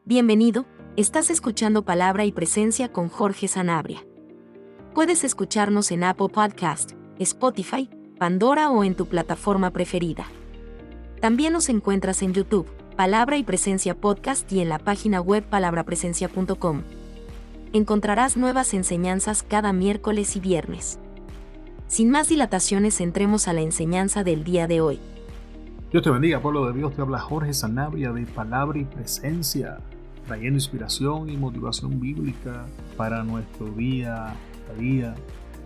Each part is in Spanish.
Bienvenido, estás escuchando Palabra y Presencia con Jorge Sanabria. Puedes escucharnos en Apple Podcast, Spotify, Pandora o en tu plataforma preferida. También nos encuentras en YouTube, Palabra y Presencia Podcast y en la página web palabrapresencia.com. Encontrarás nuevas enseñanzas cada miércoles y viernes. Sin más dilataciones, entremos a la enseñanza del día de hoy. Dios te bendiga, pueblo de Dios. Te habla Jorge Sanabria de Palabra y Presencia, trayendo inspiración y motivación bíblica para nuestro día a día,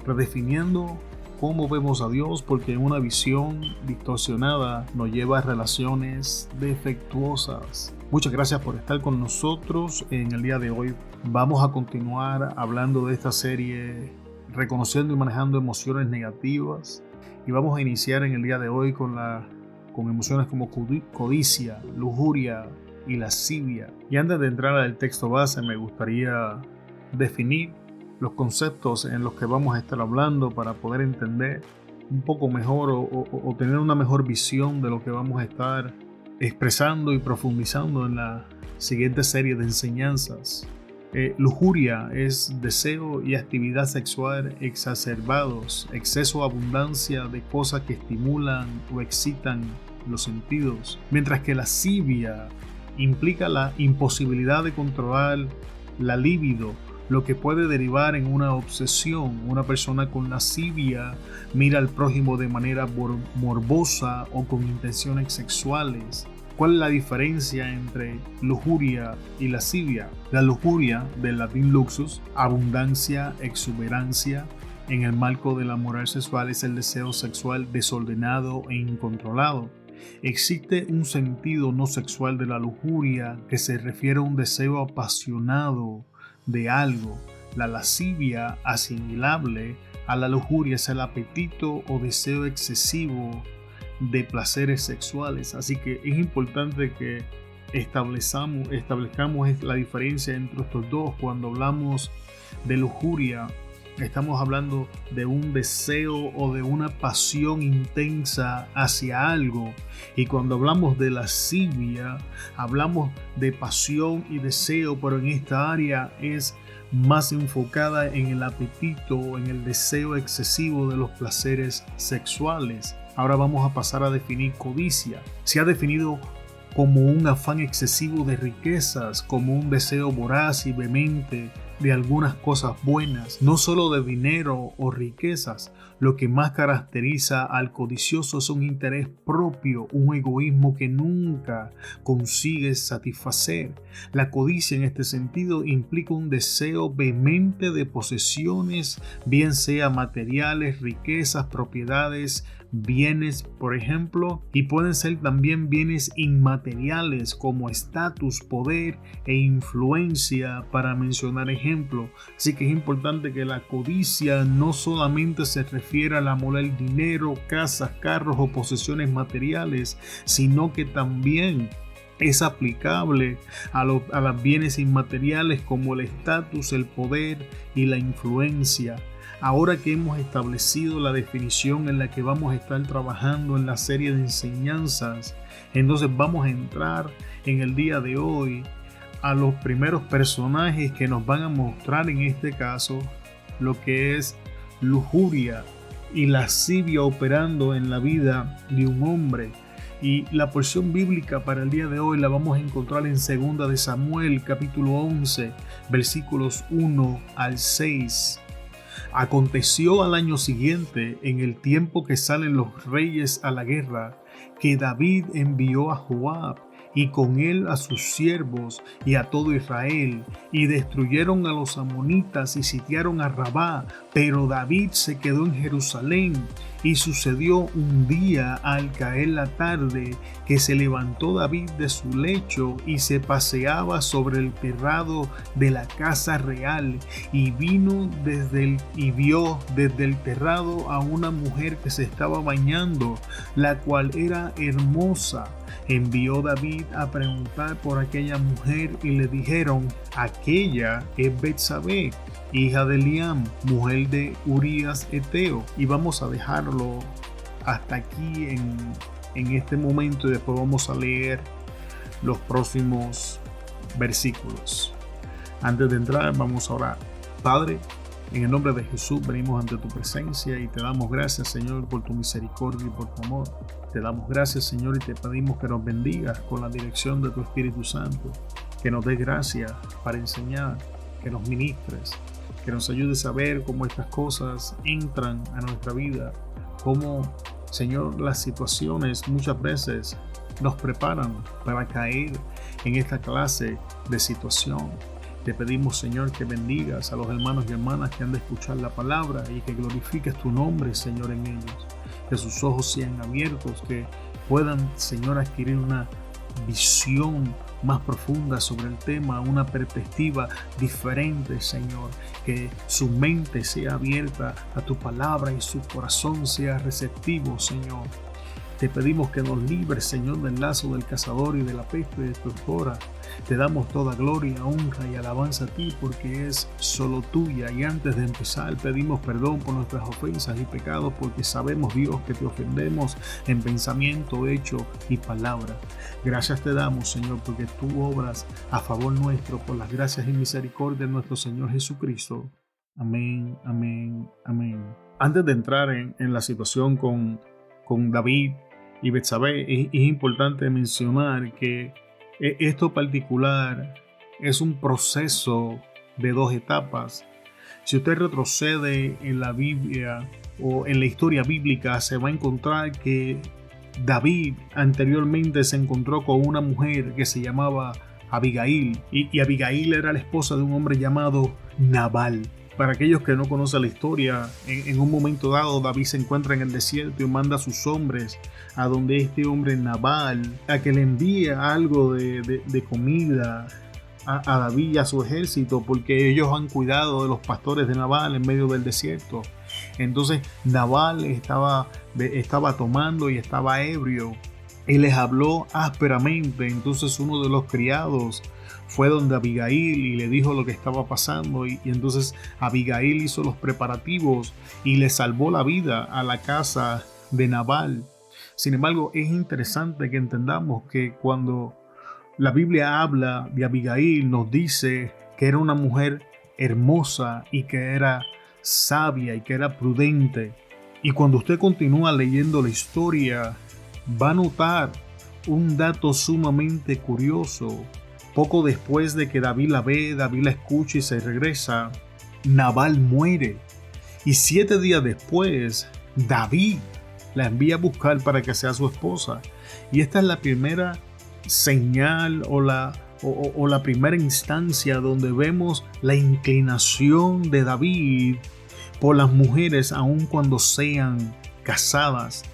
redefiniendo cómo vemos a Dios, porque una visión distorsionada nos lleva a relaciones defectuosas. Muchas gracias por estar con nosotros en el día de hoy. Vamos a continuar hablando de esta serie, reconociendo y manejando emociones negativas, y vamos a iniciar en el día de hoy con emociones como codicia, lujuria y lascivia. Y antes de entrar al texto base, me gustaría definir los conceptos en los que vamos a estar hablando para poder entender un poco mejor o tener una mejor visión de lo que vamos a estar expresando y profundizando en la siguiente serie de enseñanzas. Lujuria es deseo y actividad sexual exacerbados, exceso o abundancia de cosas que estimulan o excitan los sentidos, mientras que lascivia implica la imposibilidad de controlar la libido, lo que puede derivar en una obsesión. Una persona con lascivia mira al prójimo de manera morbosa o con intenciones sexuales. ¿Cuál es la diferencia entre lujuria y lascivia? La lujuria, del latín luxus, abundancia, exuberancia, en el marco de la moral sexual, es el deseo sexual desordenado e incontrolado. Existe un sentido no sexual de la lujuria que se refiere a un deseo apasionado de algo. La lascivia, asimilable a la lujuria, es el apetito o deseo excesivo de placeres sexuales. Así que es importante que establezcamos la diferencia entre estos dos. Cuando hablamos de lujuria, estamos hablando de un deseo o de una pasión intensa hacia algo, y cuando hablamos de lascivia, hablamos de pasión y deseo, pero en esta área es más enfocada en el apetito o en el deseo excesivo de los placeres sexuales. Ahora vamos a pasar a definir codicia. Se ha definido como un afán excesivo de riquezas, como un deseo voraz y vehemente de algunas cosas buenas, no solo de dinero o riquezas. Lo que más caracteriza al codicioso es un interés propio, un egoísmo que nunca consigue satisfacer. La codicia en este sentido implica un deseo vehemente de posesiones, bien sea materiales, riquezas, propiedades, bienes, por ejemplo, y pueden ser también bienes inmateriales como estatus, poder e influencia, para mencionar ejemplos. Así que es importante que la codicia no solamente se refiere al amor al dinero, casas, carros o posesiones materiales, sino que también es aplicable a los bienes inmateriales como el estatus, el poder y la influencia. Ahora que hemos establecido la definición en la que vamos a estar trabajando en la serie de enseñanzas, entonces vamos a entrar en el día de hoy a los primeros personajes que nos van a mostrar en este caso lo que es lujuria y lascivia operando en la vida de un hombre. Y la porción bíblica para el día de hoy la vamos a encontrar en 2 de Samuel, capítulo 11, versículos 1 al 6. Aconteció al año siguiente, en el tiempo que salen los reyes a la guerra, que David envió a Joab y con él a sus siervos y a todo Israel, y destruyeron a los amonitas y sitiaron a Rabá, pero David se quedó en Jerusalén. Y sucedió un día, al caer la tarde, que se levantó David de su lecho y se paseaba sobre el terrado de la casa real, y vio desde el terrado a una mujer que se estaba bañando, la cual era hermosa. Envió David a preguntar por aquella mujer, y le dijeron: aquella es Betsabé, hija de Eliam, mujer de Urías Eteo. Y vamos a dejarlo hasta aquí en este momento, y después vamos a leer los próximos versículos. Antes de entrar, vamos a orar. Padre, en el nombre de Jesús venimos ante tu presencia y te damos gracias, Señor, por tu misericordia y por tu amor. Te damos gracias, Señor, y te pedimos que nos bendigas con la dirección de tu Espíritu Santo, que nos dé gracia para enseñar, que nos ministres, que nos ayudes a ver cómo estas cosas entran a nuestra vida, cómo, Señor, las situaciones muchas veces nos preparan para caer en esta clase de situación. Te pedimos, Señor, que bendigas a los hermanos y hermanas que han de escuchar la palabra y que glorifiques tu nombre, Señor, en ellos. Que sus ojos sean abiertos, que puedan, Señor, adquirir una visión más profunda sobre el tema, una perspectiva diferente, Señor. Que su mente sea abierta a tu palabra y su corazón sea receptivo, Señor. Te pedimos que nos libres, Señor, del lazo del cazador y de la peste destructora. Te damos toda gloria, honra y alabanza a ti porque es solo tuya. Y antes de empezar pedimos perdón por nuestras ofensas y pecados porque sabemos, Dios, que te ofendemos en pensamiento, hecho y palabra. Gracias te damos, Señor, porque tú obras a favor nuestro por las gracias y misericordia de nuestro Señor Jesucristo. Amén, amén, amén. Antes de entrar en la situación con David y Betsabé, es importante mencionar que esto particular es un proceso de 2 etapas. Si usted retrocede en la Biblia o en la historia bíblica, se va a encontrar que David anteriormente se encontró con una mujer que se llamaba Abigail, y Abigail era la esposa de un hombre llamado Nabal. Para aquellos que no conocen la historia, en un momento dado David se encuentra en el desierto y manda a sus hombres a donde este hombre Nabal, a que le envíe algo de comida a David y a su ejército, porque ellos han cuidado de los pastores de Nabal en medio del desierto. Entonces Nabal estaba tomando y estaba ebrio y les habló ásperamente. Entonces uno de los criados fue donde Abigail y le dijo lo que estaba pasando, y entonces Abigail hizo los preparativos y le salvó la vida a la casa de Nabal. Sin embargo, es interesante que entendamos que cuando la Biblia habla de Abigail, nos dice que era una mujer hermosa y que era sabia y que era prudente. Y cuando usted continúa leyendo la historia, va a notar un dato sumamente curioso. Poco después de que David la ve, David la escucha y se regresa, Nabal muere. Y 7 días después, David la envía a buscar para que sea su esposa. Y esta es la primera señal o la primera instancia donde vemos la inclinación de David por las mujeres, aun cuando sean casadas.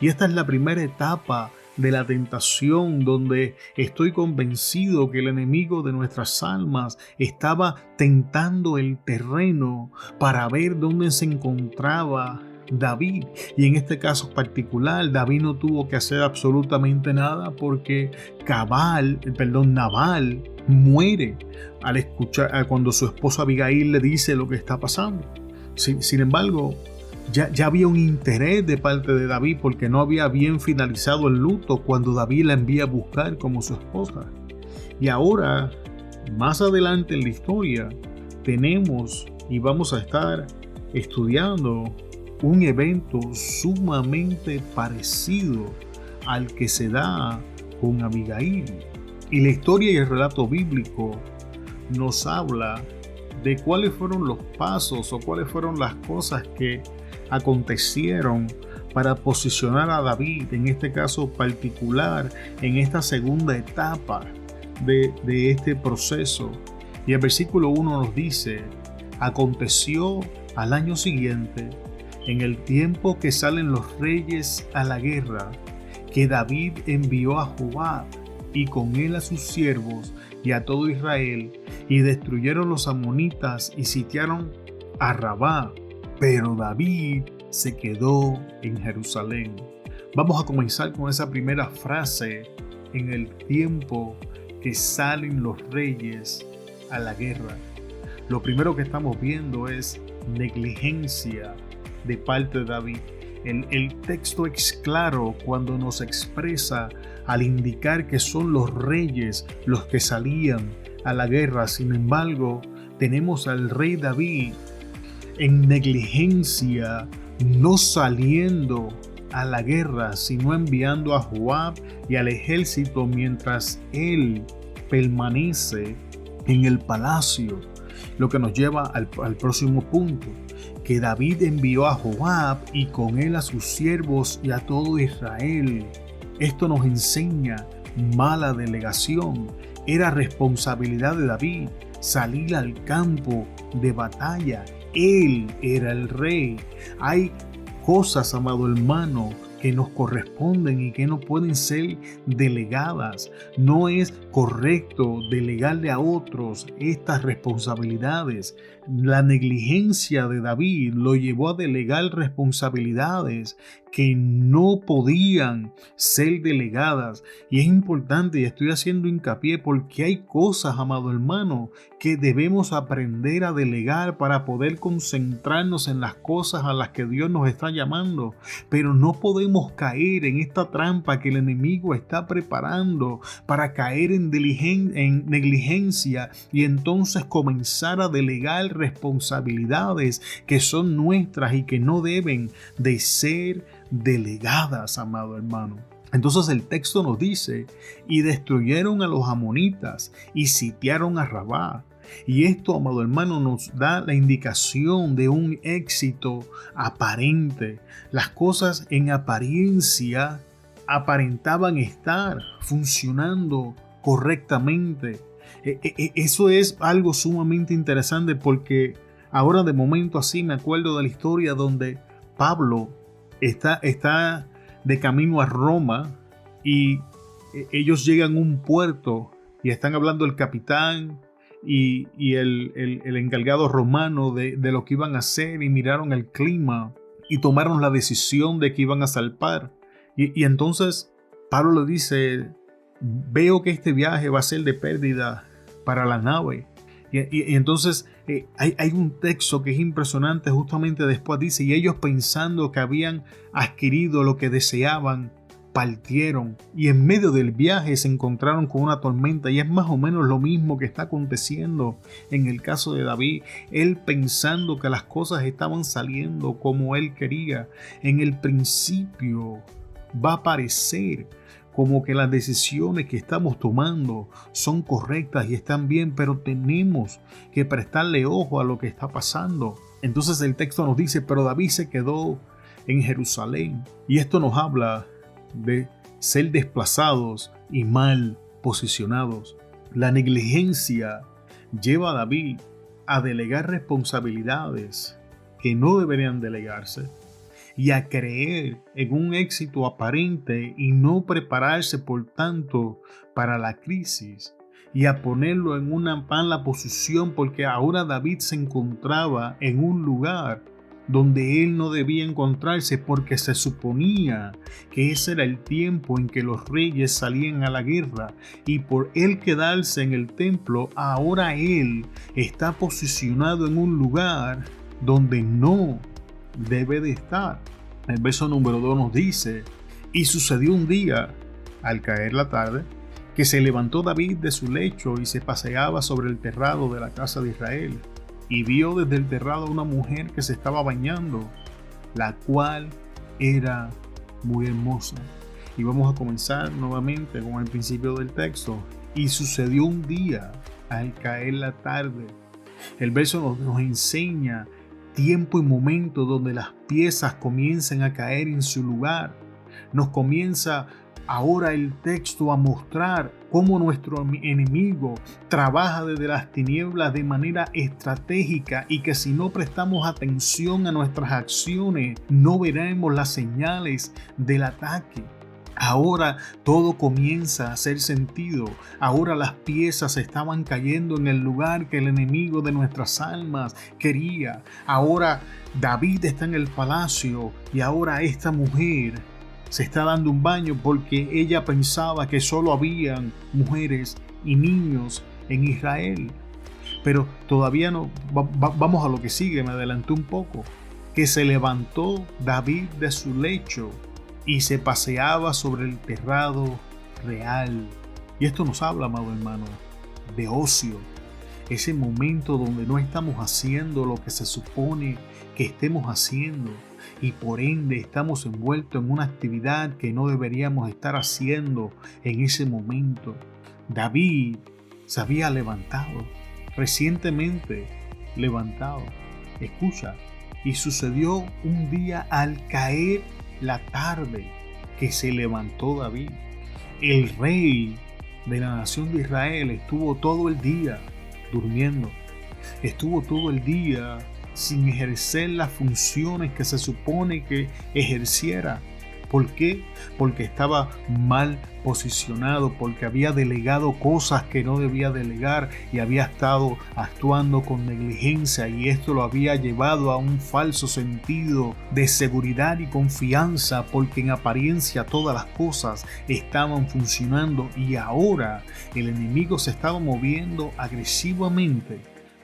Y esta es la primera etapa de la tentación, donde estoy convencido que el enemigo de nuestras almas estaba tentando el terreno para ver dónde se encontraba David. Y en este caso particular, David no tuvo que hacer absolutamente nada porque Nabal muere al escuchar cuando su esposa Abigail le dice lo que está pasando. Sin embargo, ya había un interés de parte de David porque no había bien finalizado el luto cuando David la envía a buscar como su esposa. Y ahora, más adelante en la historia, tenemos y vamos a estar estudiando un evento sumamente parecido al que se da con Abigail. Y la historia y el relato bíblico nos habla de cuáles fueron los pasos o cuáles fueron las cosas que acontecieron para posicionar a David, en este caso particular, en esta segunda etapa de este proceso. Y el versículo 1 nos dice: aconteció al año siguiente, en el tiempo que salen los reyes a la guerra, que David envió a Joab y con él a sus siervos y a todo Israel, y destruyeron los amonitas y sitiaron a Rabá. Pero David se quedó en Jerusalén. Vamos a comenzar con esa primera frase: en el tiempo que salen los reyes a la guerra. Lo primero que estamos viendo es negligencia de parte de David. El texto es claro cuando nos expresa al indicar que son los reyes los que salían a la guerra. Sin embargo, tenemos al rey David en negligencia, no saliendo a la guerra, sino enviando a Joab y al ejército mientras él permanece en el palacio. Lo que nos lleva al próximo punto, que David envió a Joab y con él a sus siervos y a todo Israel. Esto nos enseña mala delegación. Era responsabilidad de David salir al campo de batalla. Él era el rey. Hay cosas, amado hermano, que nos corresponden y que no pueden ser delegadas. No es correcto delegarle a otros estas responsabilidades. La negligencia de David lo llevó a delegar responsabilidades que no podían ser delegadas. Y es importante, y estoy haciendo hincapié, porque hay cosas, amado hermano, que debemos aprender a delegar para poder concentrarnos en las cosas a las que Dios nos está llamando. Pero no podemos caer en esta trampa que el enemigo está preparando para caer en negligencia y entonces comenzar a delegar responsabilidades que son nuestras y que no deben de ser delegadas, amado hermano. Entonces el texto nos dice: y destruyeron a los amonitas y sitiaron a Rabá. Y esto, amado hermano, nos da la indicación de un éxito aparente. Las cosas en apariencia aparentaban estar funcionando correctamente. Eso es algo sumamente interesante, porque ahora de momento así me acuerdo de la historia donde Pablo está de camino a Roma y ellos llegan a un puerto y están hablando el capitán y el encargado romano de lo que iban a hacer, y miraron el clima y tomaron la decisión de que iban a zarpar. Y entonces Pablo le dice: veo que este viaje va a ser de pérdida para la nave. Y entonces hay un texto que es impresionante. Justamente después dice: y ellos, pensando que habían adquirido lo que deseaban, partieron, y en medio del viaje se encontraron con una tormenta. Y es más o menos lo mismo que está aconteciendo en el caso de David. Él, pensando que las cosas estaban saliendo como él quería, en el principio va a parecer como que las decisiones que estamos tomando son correctas y están bien, pero tenemos que prestarle ojo a lo que está pasando. Entonces el texto nos dice: pero David se quedó en Jerusalén. Y esto nos habla de ser desplazados y mal posicionados. La negligencia lleva a David a delegar responsabilidades que no deberían delegarse, y a creer en un éxito aparente y no prepararse, por tanto, para la crisis, y a ponerlo en una mala posición, porque ahora David se encontraba en un lugar donde él no debía encontrarse, porque se suponía que ese era el tiempo en que los reyes salían a la guerra, y por él quedarse en el templo, ahora él está posicionado en un lugar donde no debe de estar. El verso número 2 nos dice: y sucedió un día, al caer la tarde, que se levantó David de su lecho y se paseaba sobre el terrado de la casa de Israel, y vio desde el terrado a una mujer que se estaba bañando, la cual era muy hermosa. Y vamos a comenzar nuevamente con el principio del texto. Y sucedió un día, al caer la tarde. El verso nos enseña tiempo y momento donde las piezas comienzan a caer en su lugar. Nos comienza ahora el texto a mostrar cómo nuestro enemigo trabaja desde las tinieblas de manera estratégica, y que si no prestamos atención a nuestras acciones, no veremos las señales del ataque. Ahora todo comienza a hacer sentido. Ahora las piezas estaban cayendo en el lugar que el enemigo de nuestras almas quería. Ahora David está en el palacio, y ahora esta mujer se está dando un baño, porque ella pensaba que solo habían mujeres y niños en Israel. Pero todavía no. Vamos a lo que sigue. Me adelanté un poco. Que se levantó David de su lecho y se paseaba sobre el terrado real. Y esto nos habla, amado hermano, de ocio, ese momento donde no estamos haciendo lo que se supone que estemos haciendo y por ende estamos envueltos en una actividad que no deberíamos estar haciendo en ese momento. David se había levantado, recientemente levantado. Escucha, y sucedió un día al caer la tarde que se levantó David. El rey de la nación de Israel estuvo todo el día durmiendo. Estuvo todo el día sin ejercer las funciones que se supone que ejerciera. ¿Por qué? Porque estaba mal posicionado, porque había delegado cosas que no debía delegar y había estado actuando con negligencia, y esto lo había llevado a un falso sentido de seguridad y confianza, porque en apariencia todas las cosas estaban funcionando y ahora el enemigo se estaba moviendo agresivamente,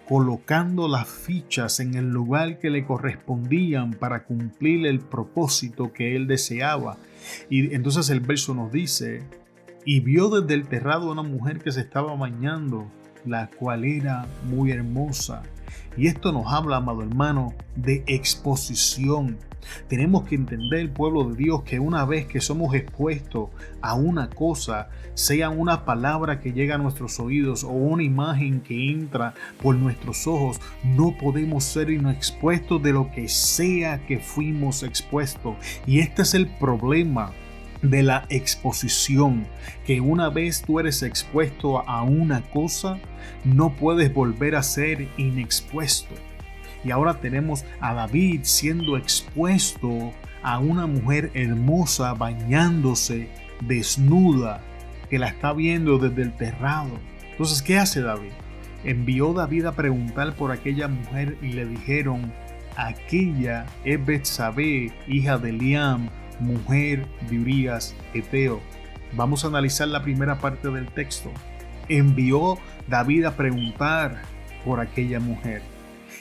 colocando las fichas en el lugar que le correspondían para cumplir el propósito que él deseaba. Y entonces el verso nos dice: y vio desde el terrado a una mujer que se estaba bañando, la cual era muy hermosa. Y esto nos habla, amado hermano, de exposición. Tenemos que entender, el pueblo de Dios, que una vez que somos expuestos a una cosa, sea una palabra que llega a nuestros oídos o una imagen que entra por nuestros ojos, no podemos ser inexpuestos de lo que sea que fuimos expuestos. Y este es el problema de la exposición, que una vez tú eres expuesto a una cosa, no puedes volver a ser inexpuesto. Y ahora tenemos a David siendo expuesto a una mujer hermosa bañándose desnuda, que la está viendo desde el terrado. Entonces, ¿qué hace David? Envió David a preguntar por aquella mujer y le dijeron: aquella es Betsabé, hija de Eliam, mujer de Urías Eteo. Vamos a analizar la primera parte del texto. Envió David a preguntar por aquella mujer.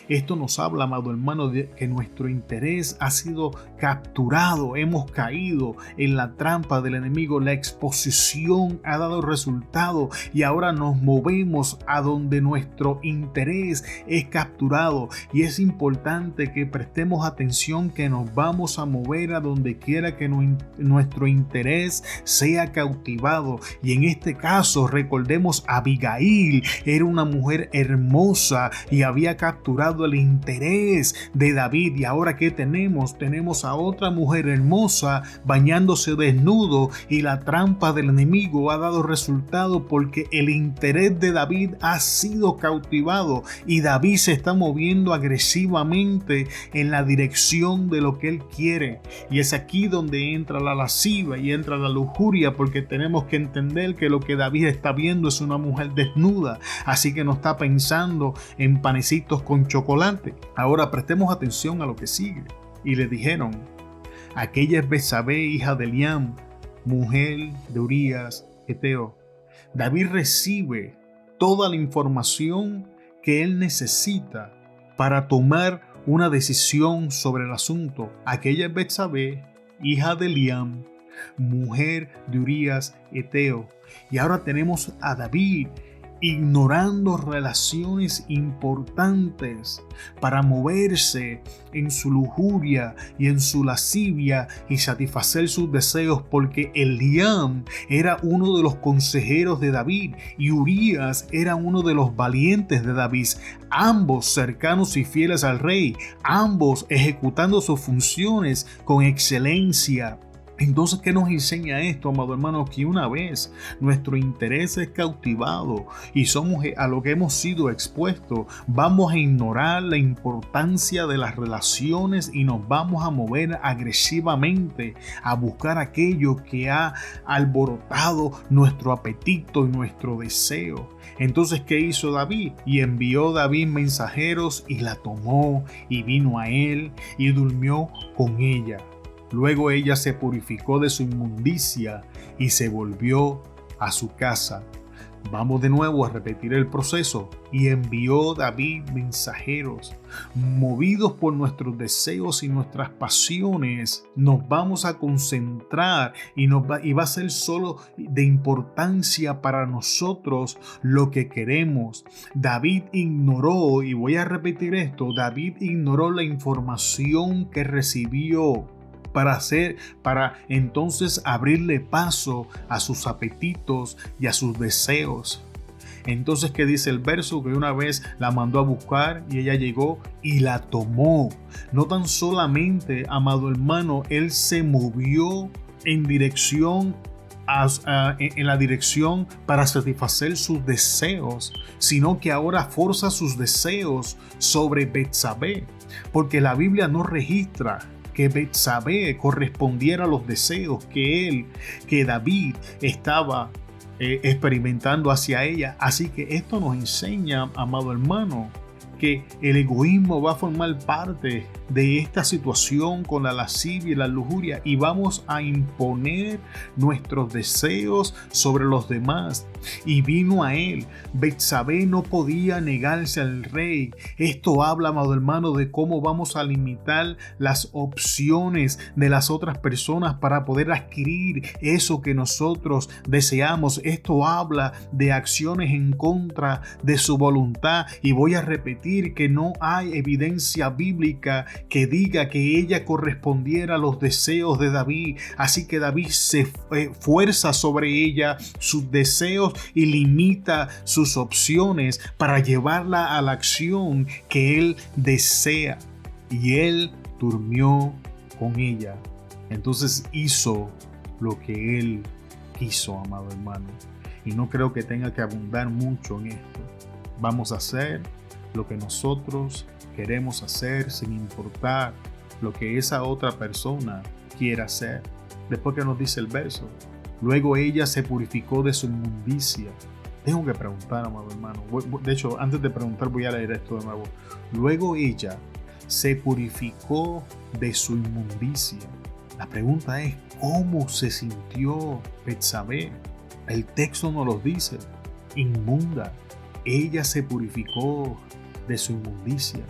Esto nos habla, amado hermano, de que nuestro interés ha sido capturado, hemos caído en la trampa del enemigo, la exposición ha dado resultado y ahora nos movemos a donde nuestro interés es capturado. Y es importante que prestemos atención, que nos vamos a mover a donde quiera que nuestro interés sea cautivado. Y en este caso, recordemos, Abigail era una mujer hermosa y había capturado el interés de David. Y ahora, ¿qué tenemos? Tenemos a otra mujer hermosa bañándose desnudo, y la trampa del enemigo ha dado resultado porque el interés de David ha sido cautivado y David se está moviendo agresivamente en la dirección de lo que él quiere. Y es aquí donde entra la lascivia y entra la lujuria, porque tenemos que entender que lo que David está viendo es una mujer desnuda, así que no está pensando en panecitos con chocolate. Ahora prestemos atención a lo que sigue. Y le dijeron: aquella es Betsabé, hija de Eliam, mujer de Urías Eteo. David recibe toda la información que él necesita para tomar una decisión sobre el asunto. Aquella es Betsabé, hija de Eliam, mujer de Urías Eteo. Y ahora tenemos a David ignorando relaciones importantes para moverse en su lujuria y en su lascivia y satisfacer sus deseos, porque Eliam era uno de los consejeros de David y Urías era uno de los valientes de David, ambos cercanos y fieles al rey, ambos ejecutando sus funciones con excelencia. Entonces, ¿qué nos enseña esto, amado hermano? Que una vez nuestro interés es cautivado y somos a lo que hemos sido expuestos, vamos a ignorar la importancia de las relaciones y nos vamos a mover agresivamente a buscar aquello que ha alborotado nuestro apetito y nuestro deseo. Entonces, ¿qué hizo David? Y envió David mensajeros y la tomó y vino a él y durmió con ella. Luego ella se purificó de su inmundicia y se volvió a su casa. Vamos de nuevo a repetir el proceso. Y envió David mensajeros. Movidos por nuestros deseos y nuestras pasiones, nos vamos a concentrar y va a ser solo de importancia para nosotros lo que queremos. David ignoró, y voy a repetir esto, David ignoró la información que recibió para entonces abrirle paso a sus apetitos y a sus deseos. Entonces, ¿qué dice el verso? Que una vez la mandó a buscar y ella llegó y la tomó. No tan solamente, amado hermano, él se movió en la dirección para satisfacer sus deseos, sino que ahora forza sus deseos sobre Betsabé, porque la Biblia no registra que Betsabé correspondiera a los deseos que David estaba experimentando hacia ella. Así que esto nos enseña, amado hermano, que el egoísmo va a formar parte de esta situación con la lascivia y la lujuria, y vamos a imponer nuestros deseos sobre los demás. Y vino a él. Betsabé no podía negarse al rey. Esto habla, amado hermano, de cómo vamos a limitar las opciones de las otras personas para poder adquirir eso que nosotros deseamos. Esto habla de acciones en contra de su voluntad. Y voy a repetir que no hay evidencia bíblica que diga que ella correspondiera a los deseos de David. Así que David se fuerza sobre ella sus deseos y limita sus opciones para llevarla a la acción que él desea. Y él durmió con ella. Entonces hizo lo que él quiso, amado hermano. Y no creo que tenga que abundar mucho en esto. Vamos a hacer lo que nosotros queremos hacer sin importar lo que esa otra persona quiera hacer. Después que nos dice el verso, luego ella se purificó de su inmundicia. Tengo que preguntar, amado hermano. De hecho, antes de preguntar voy a leer esto de nuevo. Luego ella se purificó de su inmundicia. La pregunta es, ¿cómo se sintió Betsabé? El texto nos lo dice. Inmunda. Ella se purificó de su inmundicia.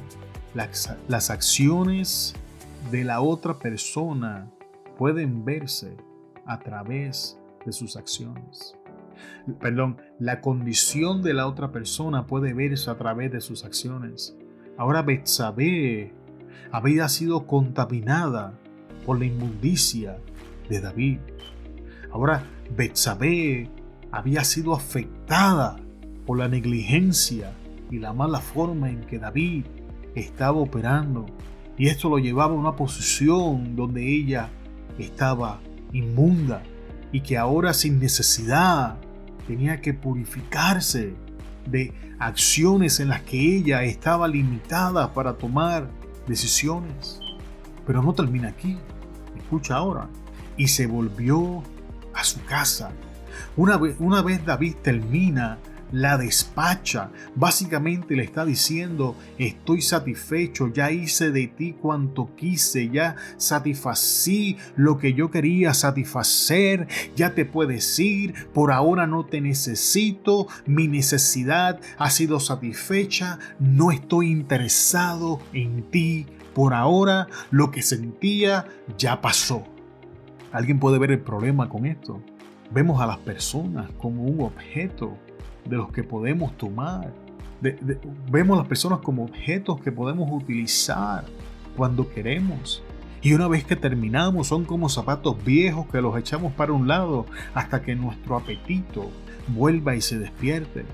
Las acciones de la otra persona pueden verse a través de sus acciones. La condición de la otra persona puede verse a través de sus acciones. Ahora Betsabé había sido contaminada por la inmundicia de David. Ahora Betsabé había sido afectada por la negligencia y la mala forma en que David estaba operando. Y esto lo llevaba a una posición donde ella estaba inmunda y que ahora sin necesidad tenía que purificarse de acciones en las que ella estaba limitada para tomar decisiones. Pero no termina aquí. Escucha ahora. Y se volvió a su casa. Una vez David termina, la despacha. Básicamente le está diciendo: estoy satisfecho, ya hice de ti cuanto quise, ya satisfací lo que yo quería satisfacer, ya te puedes ir, por ahora no te necesito, mi necesidad ha sido satisfecha, no estoy interesado en ti, por ahora lo que sentía ya pasó. ¿Alguien puede ver el problema con esto? Vemos a las personas como un objeto de los que podemos tomar. Vemos a las personas como objetos que podemos utilizar cuando queremos. Y una vez que terminamos, son como zapatos viejos que los echamos para un lado hasta que nuestro apetito vuelva y se despierte.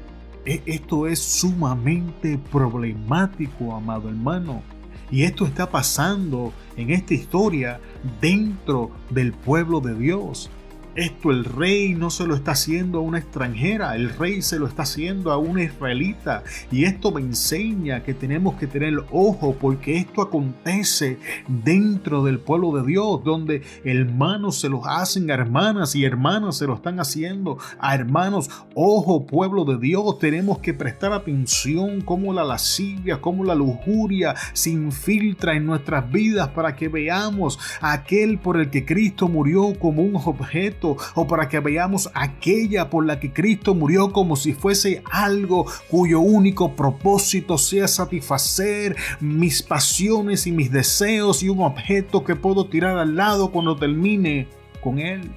Esto es sumamente problemático, amado hermano. Y esto está pasando en esta historia dentro del pueblo de Dios. Esto el rey no se lo está haciendo a una extranjera, el rey se lo está haciendo a una israelita. Y esto me enseña que tenemos que tener ojo, porque esto acontece dentro del pueblo de Dios, donde hermanos se los hacen a hermanas y hermanas se lo están haciendo a hermanos. Ojo, pueblo de Dios, tenemos que prestar atención cómo la lascivia, cómo la lujuria se infiltra en nuestras vidas para que veamos a aquel por el que Cristo murió como un objeto, esto, o para que veamos aquella por la que Cristo murió como si fuese algo cuyo único propósito sea satisfacer mis pasiones y mis deseos y un objeto que puedo tirar al lado cuando termine con él.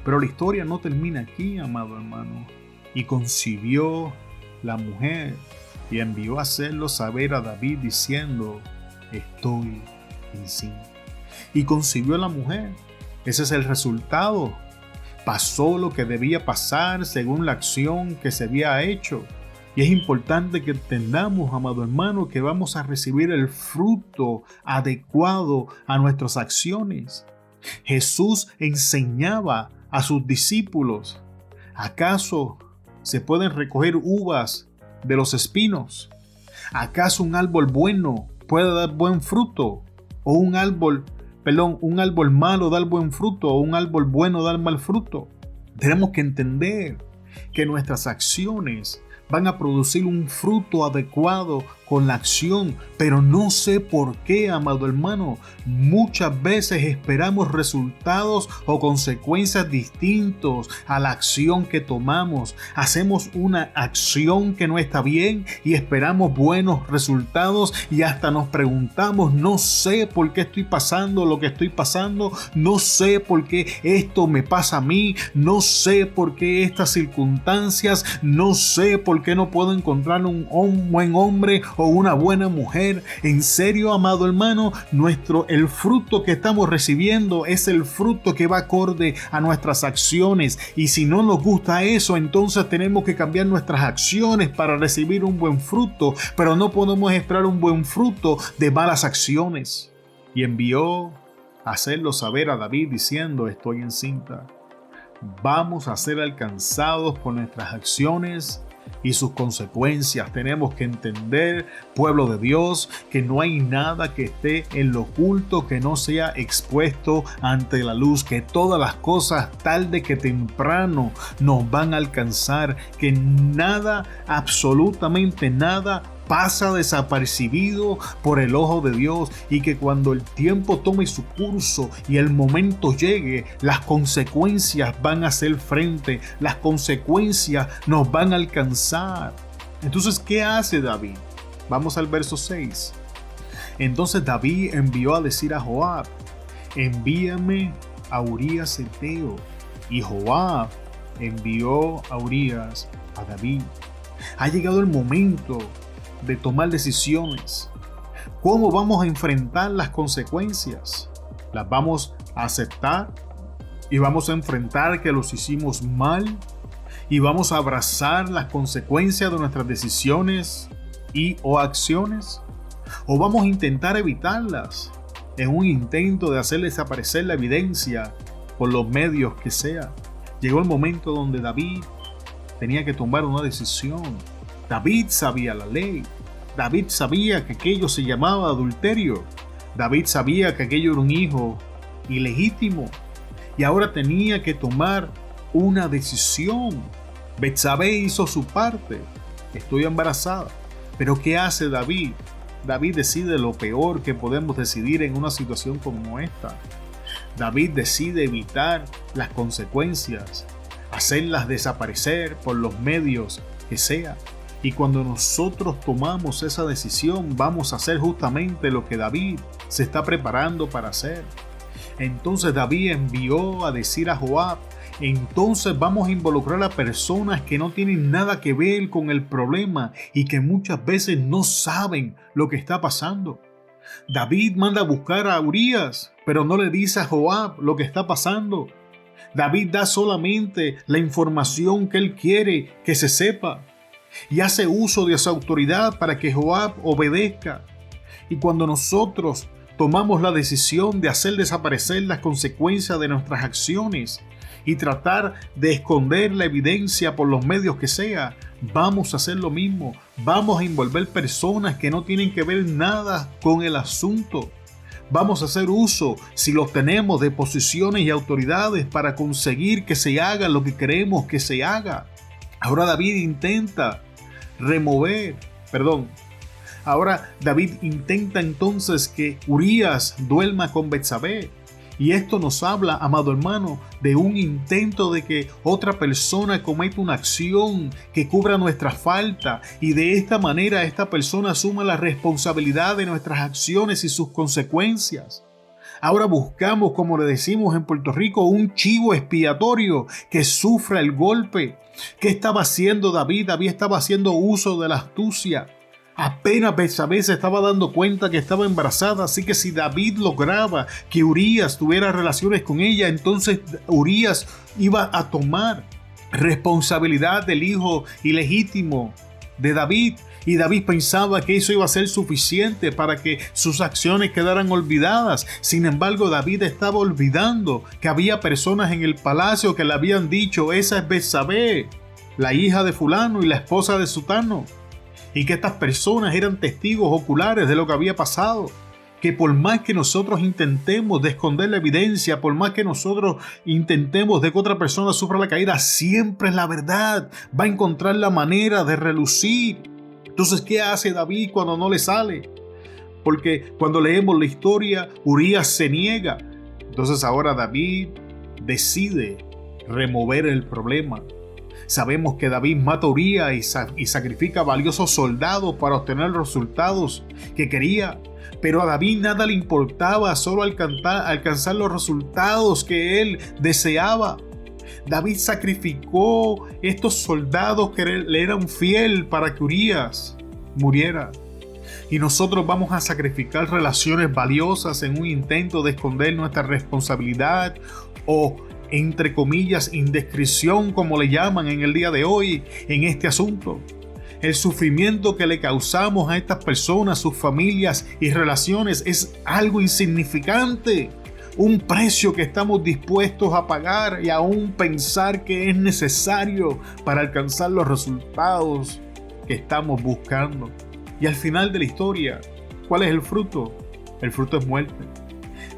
Pero la historia no termina aquí, amado hermano. Y concibió la mujer y envió a hacerlo saber a David diciendo: estoy encinta. Y concibió la mujer. Ese es el resultado. Pasó lo que debía pasar según la acción que se había hecho. Y es importante que entendamos, amado hermano, que vamos a recibir el fruto adecuado a nuestras acciones. Jesús enseñaba a sus discípulos: ¿acaso se pueden recoger uvas de los espinos? ¿Acaso un árbol bueno puede dar buen fruto? ¿O un árbol malo dar buen fruto? ¿O un árbol bueno dar mal fruto? Tenemos que entender que nuestras acciones van a producir un fruto adecuado con la acción, pero no sé por qué, amado hermano, muchas veces esperamos resultados o consecuencias distintos a la acción que tomamos. Hacemos una acción que no está bien y esperamos buenos resultados y hasta nos preguntamos: no sé por qué estoy pasando lo que estoy pasando, no sé por qué esto me pasa a mí, no sé por qué estas circunstancias, no sé por qué no puedo encontrar un buen hombre o una buena mujer. En serio, amado hermano, el fruto que estamos recibiendo es el fruto que va acorde a nuestras acciones, y si no nos gusta eso, entonces tenemos que cambiar nuestras acciones para recibir un buen fruto, pero no podemos esperar un buen fruto de malas acciones. Y envió a hacerlo saber a David diciendo: estoy encinta. Vamos a ser alcanzados por nuestras acciones y sus consecuencias. Tenemos que entender, pueblo de Dios, que no hay nada que esté en lo oculto que no sea expuesto ante la luz, que todas las cosas tarde que temprano nos van a alcanzar, que nada, absolutamente nada, pasa desapercibido por el ojo de Dios, y que cuando el tiempo tome su curso y el momento llegue, las consecuencias van a hacer frente, las consecuencias nos van a alcanzar. Entonces, ¿qué hace David? Vamos al verso 6. Entonces David envió a decir a Joab: envíame a Urías Heteo. Y Joab envió a Urías a David. Ha llegado el momento de tomar decisiones. ¿Cómo vamos a enfrentar las consecuencias? ¿Las vamos a aceptar y vamos a enfrentar que los hicimos mal y vamos a abrazar las consecuencias de nuestras decisiones y o acciones? ¿O vamos a intentar evitarlas en un intento de hacer desaparecer la evidencia por los medios que sea? Llegó el momento donde David tenía que tomar una decisión. David sabía la ley. David sabía que aquello se llamaba adulterio. David sabía que aquello era un hijo ilegítimo. Y ahora tenía que tomar una decisión. Betsabé hizo su parte. Estoy embarazada. Pero ¿qué hace David? David decide lo peor que podemos decidir en una situación como esta. David decide evitar las consecuencias, hacerlas desaparecer por los medios que sea. Y cuando nosotros tomamos esa decisión, vamos a hacer justamente lo que David se está preparando para hacer. Entonces David envió a decir a Joab: entonces vamos a involucrar a personas que no tienen nada que ver con el problema y que muchas veces no saben lo que está pasando. David manda a buscar a Urías, pero no le dice a Joab lo que está pasando. David da solamente la información que él quiere que se sepa y hace uso de esa autoridad para que Joab obedezca. Y cuando nosotros tomamos la decisión de hacer desaparecer las consecuencias de nuestras acciones y tratar de esconder la evidencia por los medios que sea, vamos a hacer lo mismo. Vamos a envolver personas que no tienen que ver nada con el asunto. Vamos a hacer uso, si los tenemos, de posiciones y autoridades para conseguir que se haga lo que queremos que se haga. Ahora David intenta entonces que Urías duerma con Betsabé. Y esto nos habla, amado hermano, de un intento de que otra persona cometa una acción que cubra nuestra falta y de esta manera esta persona asuma la responsabilidad de nuestras acciones y sus consecuencias. Ahora buscamos, como le decimos en Puerto Rico, un chivo expiatorio que sufra el golpe. ¿Qué estaba haciendo David? David estaba haciendo uso de la astucia. Apenas Betsabé se estaba dando cuenta que estaba embarazada, así que si David lograba que Urías tuviera relaciones con ella, entonces Urías iba a tomar responsabilidad del hijo ilegítimo de David. Y David pensaba que eso iba a ser suficiente para que sus acciones quedaran olvidadas. Sin embargo, David estaba olvidando que había personas en el palacio que le habían dicho: esa es Betsabé, la hija de fulano y la esposa de sutano. Y que estas personas eran testigos oculares de lo que había pasado. Que por más que nosotros intentemos de esconder la evidencia, por más que nosotros intentemos de que otra persona sufra la caída, siempre la verdad va a encontrar la manera de relucir. Entonces, ¿qué hace David cuando no le sale? Porque cuando leemos la historia, Urías se niega. Entonces ahora David decide remover el problema. Sabemos que David mata a Urías y sacrifica valiosos soldados para obtener los resultados que quería. Pero a David nada le importaba, solo alcanzar los resultados que él deseaba. David sacrificó estos soldados que le eran fiel para que Urías muriera. Y nosotros vamos a sacrificar relaciones valiosas en un intento de esconder nuestra responsabilidad o, entre comillas, indiscreción, como le llaman en el día de hoy, en este asunto. El sufrimiento que le causamos a estas personas, sus familias y relaciones es algo insignificante. Un precio que estamos dispuestos a pagar y aún pensar que es necesario para alcanzar los resultados que estamos buscando. Y al final de la historia, ¿cuál es el fruto? El fruto es muerte.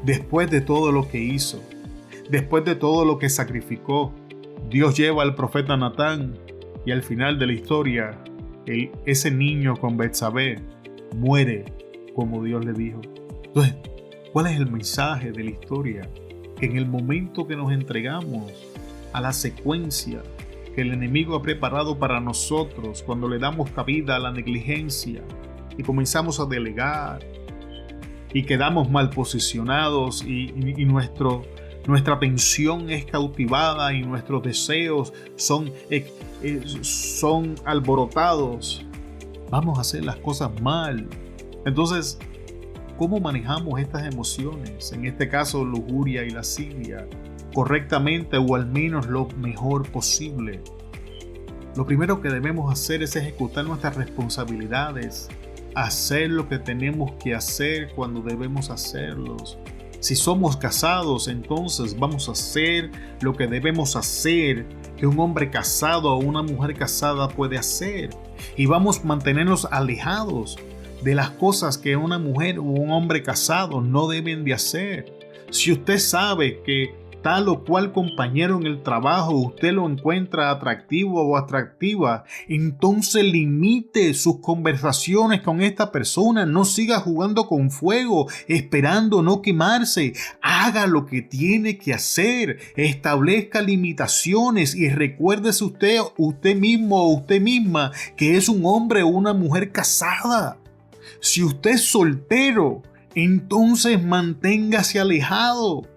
Después de todo lo que hizo, después de todo lo que sacrificó, Dios lleva al profeta Natán y al final de la historia, ese niño con Betsabé muere como Dios le dijo. Entonces, ¿cuál es el mensaje de la historia? Que en el momento que nos entregamos a la secuencia que el enemigo ha preparado para nosotros, cuando le damos cabida a la negligencia y comenzamos a delegar y quedamos mal posicionados y nuestra atención es cautivada y nuestros deseos son alborotados, vamos a hacer las cosas mal. Entonces, ¿cómo manejamos estas emociones? En este caso, lujuria y lascivia, correctamente o al menos lo mejor posible. Lo primero que debemos hacer es ejecutar nuestras responsabilidades, hacer lo que tenemos que hacer cuando debemos hacerlos. Si somos casados, entonces vamos a hacer lo que debemos hacer, que un hombre casado o una mujer casada puede hacer. Y vamos a mantenernos alejados de las cosas que una mujer o un hombre casado no deben de hacer. Si usted sabe que tal o cual compañero en el trabajo usted lo encuentra atractivo o atractiva, entonces limite sus conversaciones con esta persona. No siga jugando con fuego, esperando no quemarse. Haga lo que tiene que hacer. Establezca limitaciones y recuérdese usted mismo o usted misma que es un hombre o una mujer casada. Si usted es soltero, entonces manténgase alejado.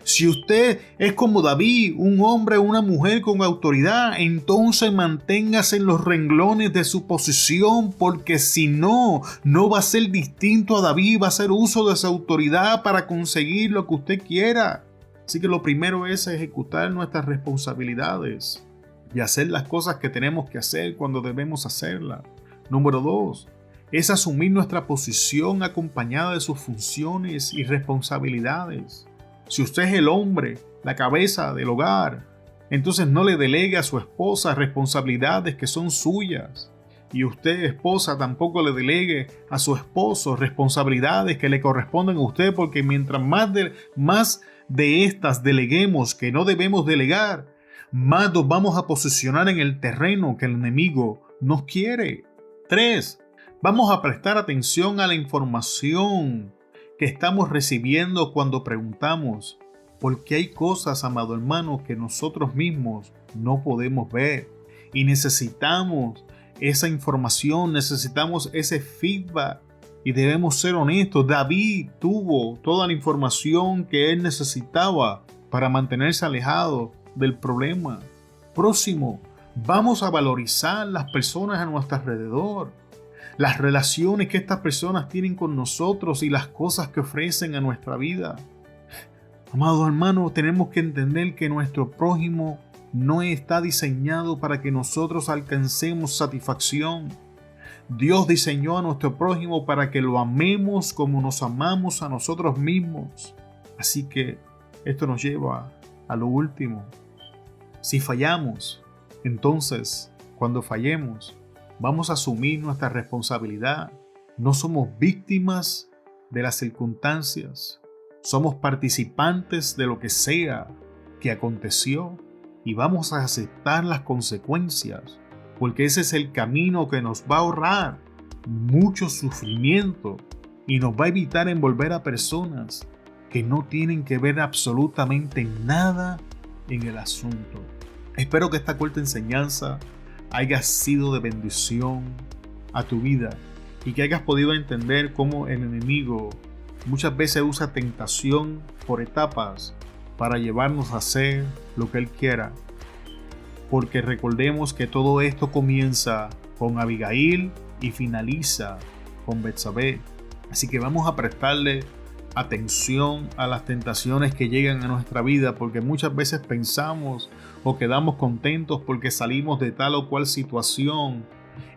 Si usted es como David, un hombre o una mujer con autoridad, entonces manténgase en los renglones de su posición, porque si no va a ser distinto a David, va a hacer uso de su autoridad para conseguir lo que usted quiera. Así que lo primero es ejecutar nuestras responsabilidades y hacer las cosas que tenemos que hacer cuando debemos hacerlas. Número 2. Es asumir nuestra posición acompañada de sus funciones y responsabilidades. Si usted es el hombre, la cabeza del hogar, entonces no le delegue a su esposa responsabilidades que son suyas. Y usted, esposa, tampoco le delegue a su esposo responsabilidades que le corresponden a usted, porque mientras más de estas deleguemos que no debemos delegar, más nos vamos a posicionar en el terreno que el enemigo nos quiere. 3. Vamos a prestar atención a la información que estamos recibiendo cuando preguntamos. Porque hay cosas, amado hermano, que nosotros mismos no podemos ver. Y necesitamos esa información, necesitamos ese feedback. Y debemos ser honestos. David tuvo toda la información que él necesitaba para mantenerse alejado del problema. Próximo, vamos a valorizar las personas a nuestro alrededor, las relaciones que estas personas tienen con nosotros y las cosas que ofrecen a nuestra vida. Amados hermanos, tenemos que entender que nuestro prójimo no está diseñado para que nosotros alcancemos satisfacción. Dios diseñó a nuestro prójimo para que lo amemos como nos amamos a nosotros mismos. Así que esto nos lleva a lo último. Si fallamos, entonces, cuando fallemos, vamos a asumir nuestra responsabilidad. No somos víctimas de las circunstancias. Somos participantes de lo que sea que aconteció y vamos a aceptar las consecuencias, porque ese es el camino que nos va a ahorrar mucho sufrimiento y nos va a evitar envolver a personas que no tienen que ver absolutamente nada en el asunto. Espero que esta corta enseñanza haya sido de bendición a tu vida y que hayas podido entender cómo el enemigo muchas veces usa tentación por etapas para llevarnos a hacer lo que él quiera. Porque recordemos que todo esto comienza con Abigail y finaliza con Betsabé. Así que vamos a prestarle atención a las tentaciones que llegan a nuestra vida, porque muchas veces pensamos o quedamos contentos porque salimos de tal o cual situación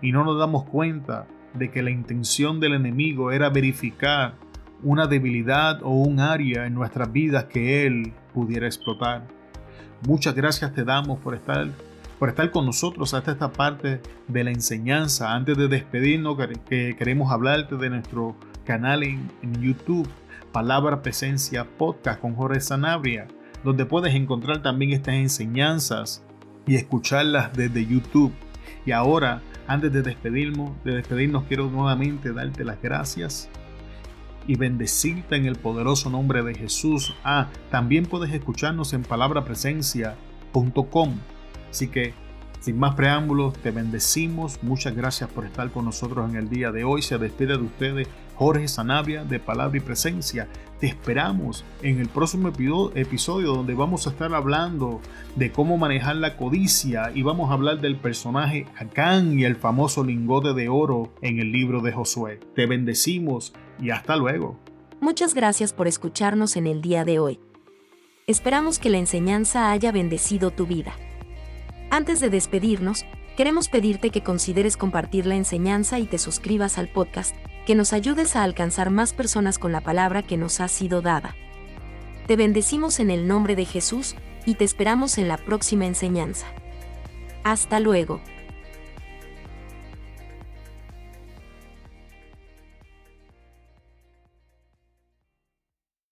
y no nos damos cuenta de que la intención del enemigo era verificar una debilidad o un área en nuestras vidas que él pudiera explotar. Muchas gracias te damos por estar con nosotros hasta esta parte de la enseñanza. Antes de despedirnos, que queremos hablarte de nuestro canal en YouTube, Palabra Presencia Podcast con Jorge Sanabria, donde puedes encontrar también estas enseñanzas y escucharlas desde YouTube. Y ahora, antes de despedirnos, quiero nuevamente darte las gracias y bendecirte en el poderoso nombre de Jesús. También puedes escucharnos en palabrapresencia.com. Así que, sin más preámbulos, te bendecimos. Muchas gracias por estar con nosotros en el día de hoy. Se despide de ustedes Jorge Sanabria de Palabra y Presencia. Te esperamos en el próximo episodio donde vamos a estar hablando de cómo manejar la codicia y vamos a hablar del personaje Acán y el famoso lingote de oro en el libro de Josué. Te bendecimos y hasta luego. Muchas gracias por escucharnos en el día de hoy. Esperamos que la enseñanza haya bendecido tu vida. Antes de despedirnos, queremos pedirte que consideres compartir la enseñanza y te suscribas al podcast, que nos ayudes a alcanzar más personas con la palabra que nos ha sido dada. Te bendecimos en el nombre de Jesús y te esperamos en la próxima enseñanza. Hasta luego.